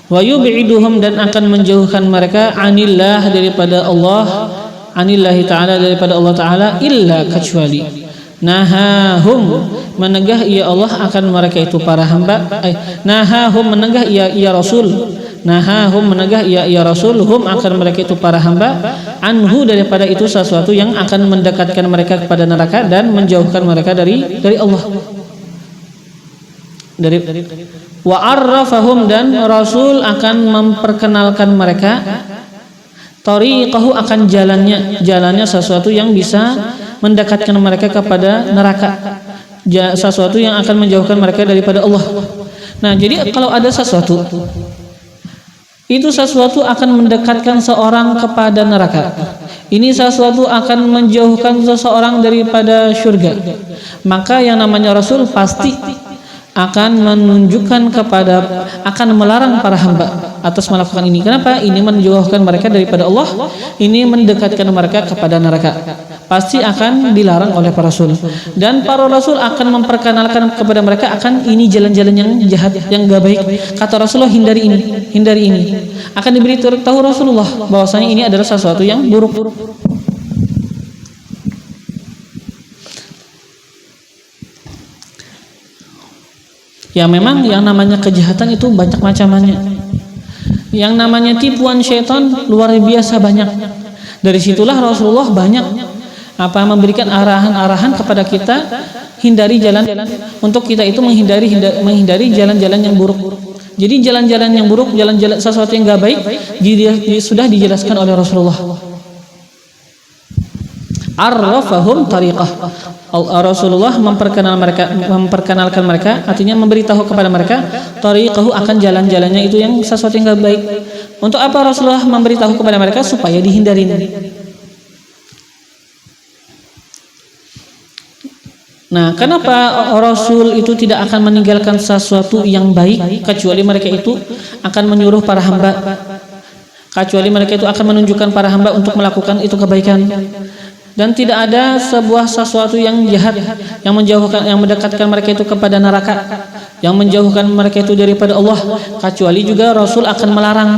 wa yub'iduhum dan akan menjauhkan mereka anillah daripada Allah, anillahi ta'ala daripada Allah ta'ala, illa kecuali nahahum menegah ia Allah akan mereka itu para hamba, nahahum menegah ia Rasul, nahahum menegah ia Rasul, hum akan mereka itu para hamba, anhu daripada itu sesuatu yang akan mendekatkan mereka kepada neraka dan menjauhkan mereka dari Allah. Dari wa arrafahum, dan Rasul akan memperkenalkan mereka tariqahu akan jalannya sesuatu yang bisa mendekatkan mereka kepada neraka, sesuatu yang akan menjauhkan mereka daripada Allah. Nah, jadi kalau ada sesuatu itu sesuatu akan mendekatkan seorang kepada neraka, ini sesuatu akan menjauhkan seseorang daripada surga, maka yang namanya Rasul pasti akan menunjukkan akan melarang para hamba atas melakukan ini. Kenapa? Ini menjauhkan mereka daripada Allah, ini mendekatkan mereka kepada neraka. Pasti akan dilarang oleh para Rasul. Dan para Rasul akan memperkenalkan kepada mereka akan ini jalan-jalan yang jahat, yang gak baik. Kata Rasulullah, hindari ini. Akan diberitahu Rasulullah bahwasanya ini adalah sesuatu yang buruk. Ya memang yang namanya kejahatan itu banyak macamnya. Yang namanya tipuan syaitan luar biasa banyak. Dari situlah Rasulullah banyak memberikan arahan-arahan kepada kita, hindari jalan untuk kita itu menghindari jalan-jalan yang buruk. Jadi jalan-jalan yang buruk, jalan-jalan sesuatu yang gak baik sudah dijelaskan oleh Rasulullah. Arrafahum tariqah. Rasulullah memperkenalkan mereka, artinya memberitahu kepada mereka tariqahu akan jalan-jalannya itu yang sesuatu yang gak baik. Untuk apa Rasulullah memberitahu kepada mereka? Supaya dihindarin. Nah, kenapa Rasul itu tidak akan meninggalkan sesuatu yang baik kecuali mereka itu akan menyuruh para hamba, kecuali mereka itu akan menunjukkan para hamba untuk melakukan itu kebaikan. Dan tidak ada sebuah sesuatu yang jahat yang mendekatkan mereka itu kepada neraka, yang menjauhkan mereka itu daripada Allah, kecuali juga Rasul akan melarang.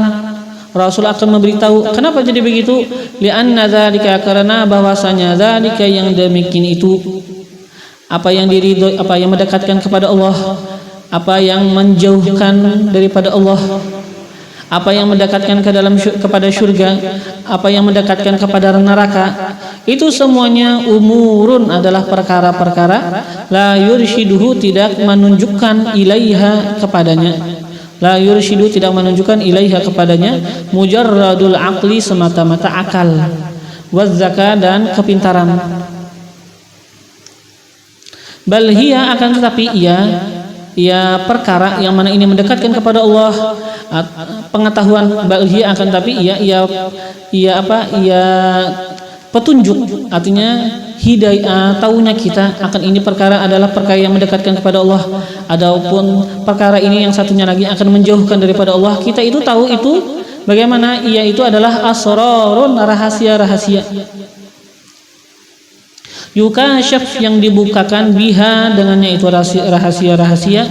Rasul akan memberitahu. Kenapa jadi begitu? Li'anna dzalika, karena bahwasanya dzalika yang demikian itu, apa yang diridhoi, apa yang mendekatkan kepada Allah, apa yang menjauhkan daripada Allah, apa yang mendekatkan kepada surga, apa yang mendekatkan kepada neraka, itu semuanya umurun adalah perkara-perkara la yurshiduhu tidak menunjukkan ilaiha kepadanya, la yurshidu tidak menunjukkan ilaiha kepadanya, mujarradul aqli semata-mata akal, wazzaka dan kepintaran. Bal hiya akan tetapi ia perkara yang mana ini mendekatkan kepada Allah, pengetahuan. Bal hiya akan tetapi ia petunjuk, artinya hidayah, tahunya kita akan ini perkara adalah perkara yang mendekatkan kepada Allah, adapun perkara ini yang satunya lagi akan menjauhkan daripada Allah. Kita itu tahu itu bagaimana, ia itu adalah asrarun, rahasia-rahasia. Yukasyaf, yang dibukakan, biha, dengannya itu rahasia-rahasia,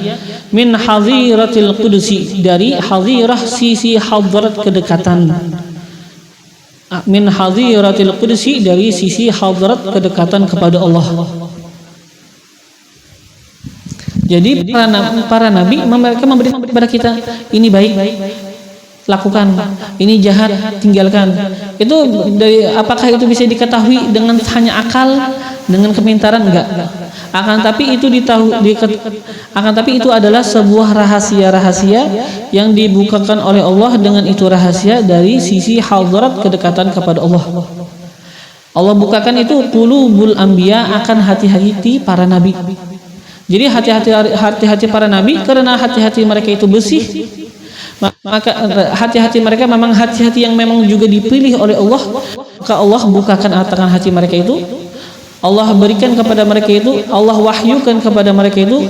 min hadhiratil qudusi, dari hadhirah sisi hadrat kedekatan, min hadhiratil qudusi, dari sisi hadrat kedekatan kepada Allah. Jadi para nabi mereka memberi kepada kita, ini baik lakukan, ini jahat tinggalkan. Itu dari, apakah itu bisa diketahui dengan hanya akal, dengan kepintaran? Enggak. Akan tapi itu adalah sebuah rahasia-rahasia yang dibukakan oleh Allah, dengan itu rahasia dari sisi hadrat kedekatan kepada Allah. Allah bukakan itu qulubul anbiya, akan hati-hati para nabi. Jadi hati-hati para nabi, karena hati-hati mereka itu bersih, maka hati-hati mereka memang hati-hati yang memang juga dipilih oleh Allah. Maka Allah bukakan hati mereka itu, Allah berikan kepada mereka itu, Allah wahyukan kepada mereka itu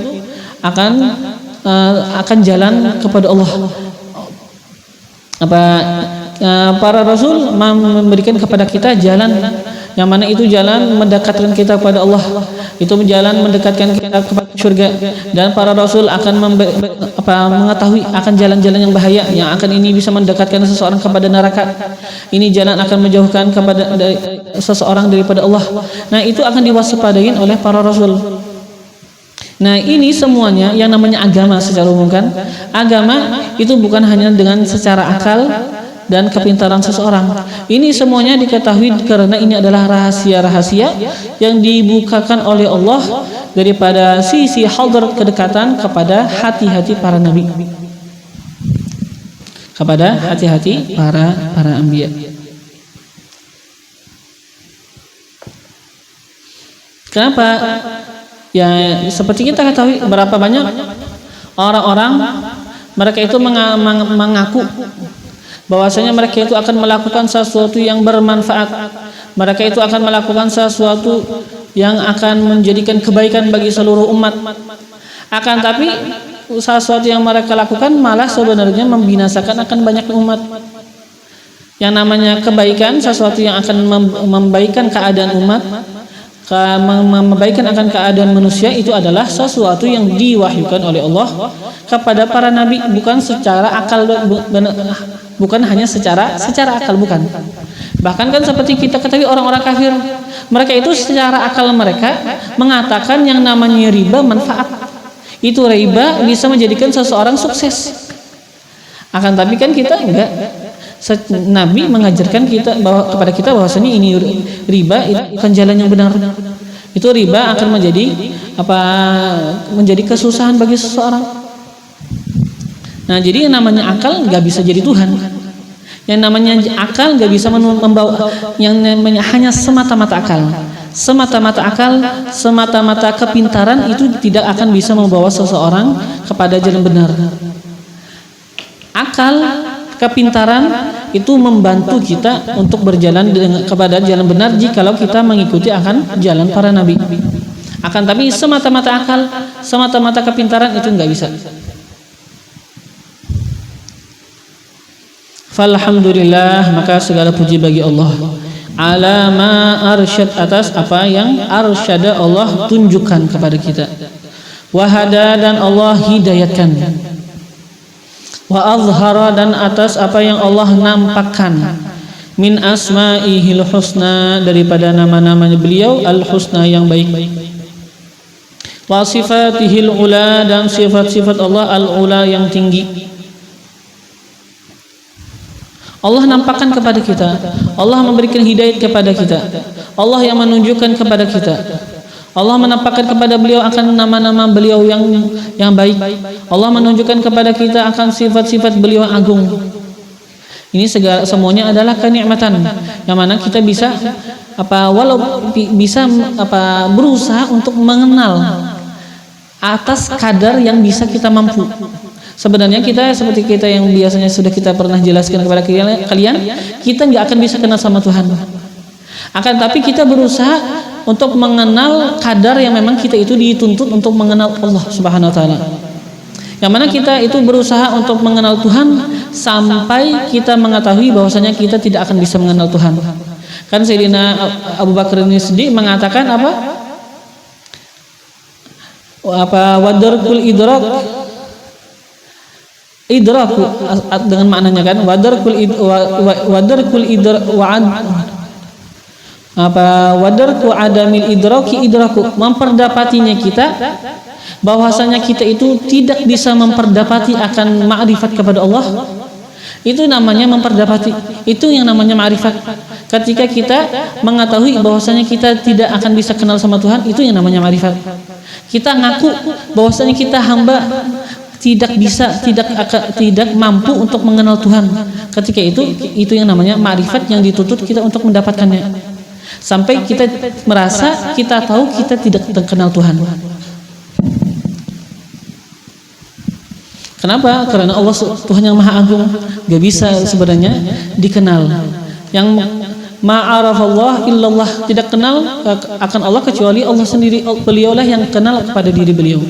akan jalan kepada Allah. Para rasul memberikan kepada kita jalan, yang mana itu jalan mendekatkan kita kepada Allah, itu jalan mendekatkan kita kepada surga. Dan para rasul akan mengetahui akan jalan-jalan yang bahaya, yang akan ini bisa mendekatkan seseorang kepada neraka, ini jalan akan menjauhkan kepada seseorang daripada Allah. Nah, itu akan diwaspadai oleh para rasul. Nah, ini semuanya yang namanya agama secara umum kan. Agama itu bukan hanya dengan secara akal dan kepintaran seseorang. Ini semuanya diketahui karena ini adalah rahasia-rahasia yang dibukakan oleh Allah daripada sisi hadrat kedekatan kepada hati-hati para nabi, kepada hati-hati para anbiya. Kenapa? Ya, seperti kita ketahui berapa banyak orang-orang mereka itu mengaku bahwasanya mereka itu akan melakukan sesuatu yang bermanfaat, mereka itu akan melakukan sesuatu yang akan menjadikan kebaikan bagi seluruh umat. Akan tapi sesuatu yang mereka lakukan malah sebenarnya membinasakan akan banyak umat. Yang namanya kebaikan, sesuatu yang akan membaikkan keadaan umat, membaikan akan keadaan manusia, itu adalah sesuatu yang diwahyukan oleh Allah kepada para nabi, bukan secara akal, bukan hanya secara akal, bukan. Bahkan kan seperti kita ketahui orang-orang kafir, mereka itu secara akal mereka mengatakan yang namanya riba manfaat, itu riba bisa menjadikan seseorang sukses. Akan tapi kan kita enggak. Nabi mengajarkan kita kepada kita bahwasanya ini riba itu bukan jalan yang benar. Itu riba akan menjadi kesusahan bagi seseorang. Nah, jadi yang namanya akal nggak bisa jadi Tuhan. Yang namanya akal nggak bisa membawa, yang namanya hanya semata-mata akal. Semata-mata akal, semata-mata kepintaran itu tidak akan bisa membawa seseorang kepada jalan benar. Akal, kepintaran itu membantu kita untuk berjalan kepada jalan benar jikalau kita mengikuti akan jalan para nabi. Akan tapi semata-mata akal, semata-mata kepintaran itu enggak bisa. Falhamdulillah, maka segala puji bagi Allah. Ala ma arsyad, atas apa yang arsyada Allah tunjukkan kepada kita. Wahada, dan Allah hidayatkan. Wa azhara, dan atas apa yang Allah nampakkan, min asma'ihil husna, daripada nama-namanya beliau al-husna yang baik, wa sifatihil ula, dan sifat-sifat Allah al-ula yang tinggi. Allah nampakkan kepada kita, Allah memberikan hidayat kepada kita, Allah yang menunjukkan kepada kita, Allah menampakkan kepada beliau akan nama-nama beliau yang baik. Allah menunjukkan kepada kita akan sifat-sifat beliau agung. Ini semuanya adalah kenikmatan yang mana kita bisa berusaha untuk mengenal atas kadar yang bisa kita mampu. Sebenarnya kita seperti kita yang biasanya sudah kita pernah jelaskan kepada kalian, kita nggak akan bisa kenal sama Tuhan. Akan tapi kita berusaha untuk mengenal kadar yang memang kita itu dituntut untuk mengenal Allah Subhanahu wa taala. Yang mana kita itu berusaha untuk mengenal Tuhan sampai kita mengetahui bahwasanya kita tidak akan bisa mengenal Tuhan. Kan Sayyidina Abu Bakar As-Siddiq mengatakan apa? Wadarkul idraku dengan maknanya kan wadarkul wadarku adamil idraki idraku, memperdapatinya kita bahwasanya kita itu tidak bisa memperdapati akan ma'rifat kepada Allah, itu namanya memperdapati, itu yang namanya ma'rifat. Ketika kita mengetahui bahwasanya kita tidak akan bisa kenal sama Tuhan, itu yang namanya ma'rifat. Kita ngaku bahwasanya kita hamba tidak bisa, tidak mampu untuk mengenal Tuhan. Ketika itu yang namanya ma'rifat yang dituntut kita untuk mendapatkannya. Sampai kita merasa kita tahu kita tidak kenal Tuhan. Kenapa? Karena Allah Tuhan yang Maha Agung, gak bisa sebenarnya dikenal. Yang ma'arafallah illallah, tidak kenal akan Allah kecuali Allah sendiri. Beliaulah yang kenal kepada diri beliau.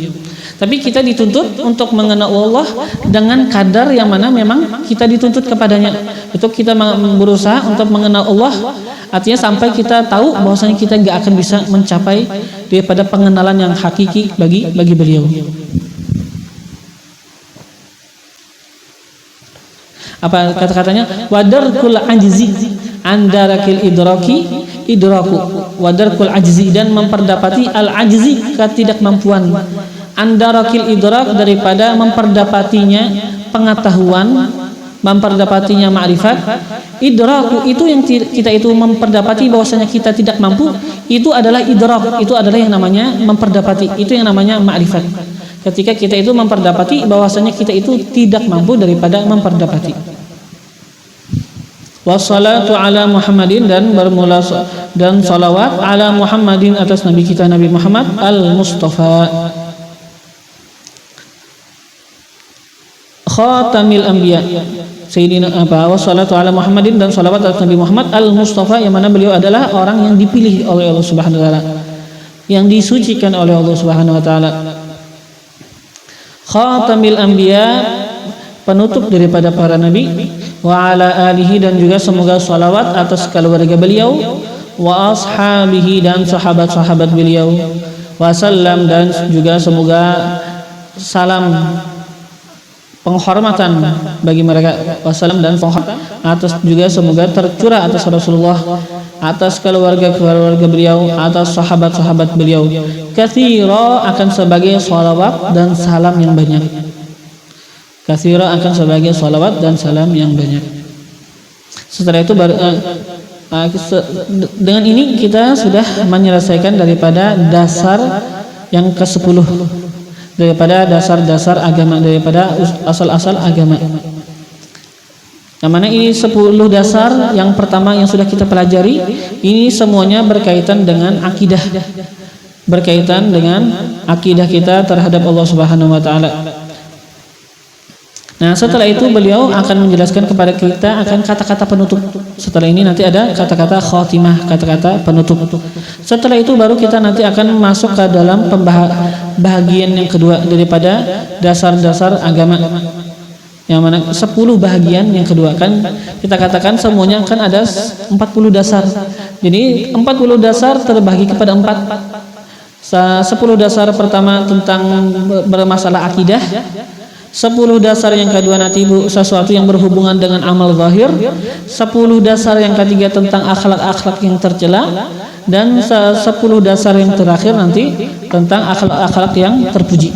Tapi kita dituntut untuk mengenal Allah dengan kadar yang mana memang kita dituntut kepadanya. Itu kita berusaha untuk mengenal Allah, artinya sampai kita tahu bahwasanya kita gak akan bisa mencapai daripada pengenalan yang hakiki bagi beliau. Apa kata-katanya? Wadarkul ajzi andarakil idraki idraku, wadarkul ajzi, dan memperdapati al ajzi, ketidakmampuan, andarakil idrak, daripada memperdapatinya pengetahuan, memperdapatinya ma'rifat, idraku, itu yang kita itu memperdapati bahwasanya kita tidak mampu, itu adalah idrak, itu adalah yang namanya memperdapati, itu yang namanya ma'rifat. Ketika kita itu memperdapati bahwasanya kita itu tidak mampu daripada memperdapati. Wassalatu ala Muhammadin, dan bermula dan salawat ala Muhammadin, atas Nabi kita Nabi Muhammad al-Mustafa khatamil anbiya, Sayyidina wassalatu ala Muhammadin, dan salawat atas Nabi Muhammad al-Mustafa, yang mana beliau adalah orang yang dipilih oleh Allah Subhanahu wa taala, yang disucikan oleh Allah Subhanahu wa taala. Khatamil anbiya, penutup daripada para nabi, wa ala alihi, dan juga semoga salawat atas keluarga beliau, wa ashabihi, dan sahabat-sahabat beliau, wa sallam, dan juga semoga salam penghormatan bagi mereka, wassalam, dan penghormatan atas juga semoga tercurah atas Rasulullah, atas keluarga beliau, atas sahabat-sahabat beliau, katsira, akan sebagai salawat dan salam yang banyak, katsira, akan sebagai salawat dan salam yang banyak. Setelah itu dengan ini kita sudah menyelesaikan daripada dasar yang ke-10, daripada dasar-dasar agama, daripada asal-asal agama. Yang mana ini 10 dasar yang pertama yang sudah kita pelajari, ini semuanya berkaitan dengan akidah, berkaitan dengan akidah kita terhadap Allah Subhanahu wa taala. Nah, setelah itu beliau akan menjelaskan kepada kita akan kata-kata penutup. Setelah ini nanti ada kata-kata khatimah, kata-kata penutup. Setelah itu baru kita nanti akan masuk ke dalam bahagian yang kedua daripada dasar-dasar agama. Yang mana 10 bahagian yang kedua, kan kita katakan semuanya kan ada 40 dasar. Jadi 40 dasar terbagi kepada 4. 10 dasar pertama tentang bermasalah akidah, 10 dasar yang kedua nanti sesuatu yang berhubungan dengan amal zahir, 10 dasar yang ketiga tentang akhlak-akhlak yang tercela, dan 10 dasar yang terakhir nanti tentang akhlak-akhlak yang terpuji.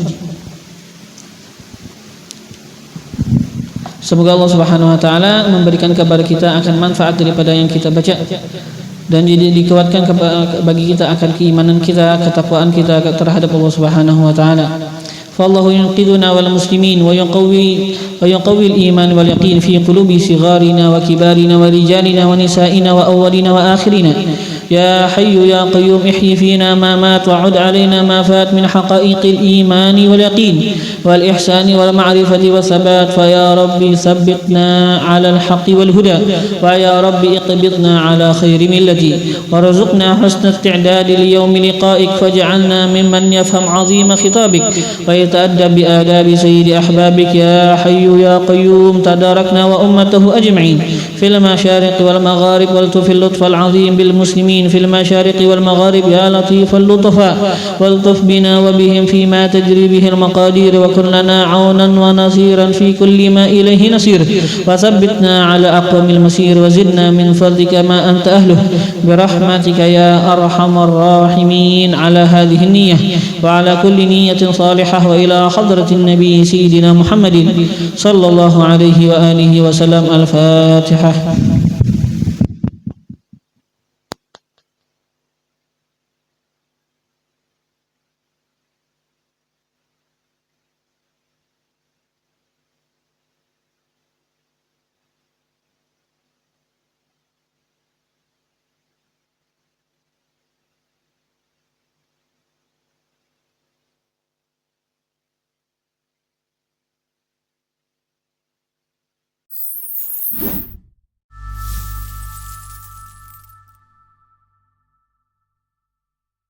Semoga Allah Subhanahu wa taala memberikan kepada kita akan manfaat daripada yang kita baca, dan jadi dikuatkan bagi kita akan keimanan kita, ketakwaan kita terhadap Allah Subhanahu wa taala. فالله ينقذنا والمسلمين ويقوي الإيمان واليقين في قلوب صغارنا وكبارنا ورجالنا ونسائنا وأولنا وآخرنا يا حي يا قيوم احي فينا ما مات وعد علينا ما فات من حقائق الإيمان واليقين والإحسان والمعرفة والثبات. فيا ربي ثبتنا على الحق والهدى، ويا ربي اقبضنا على خير ملتي، وارزقنا حسن استعداد ليوم لقائك، فاجعلنا ممن يفهم عظيم خطابك ويتأدب بآداب سيد أحبابك. يا حي يا قيوم تداركنا وأمته أجمعين في المشارق والمغارب، والتف اللطف العظيم بالمسلمين في المشارق والمغارب يا لطيف اللطفاء، والطف بنا وبهم فيما تجري به المقادير، وكن لنا عونا ونصيرا في كل ما إليه نصير، وثبتنا على أقوم المسير، وزدنا من فضلك ما أنت أهله برحمتك يا أرحم الراحمين. على هذه النية وعلى كل نية صالحة، وإلى حضرة النبي سيدنا محمد صلى الله عليه وآله وسلم. الفاتحة.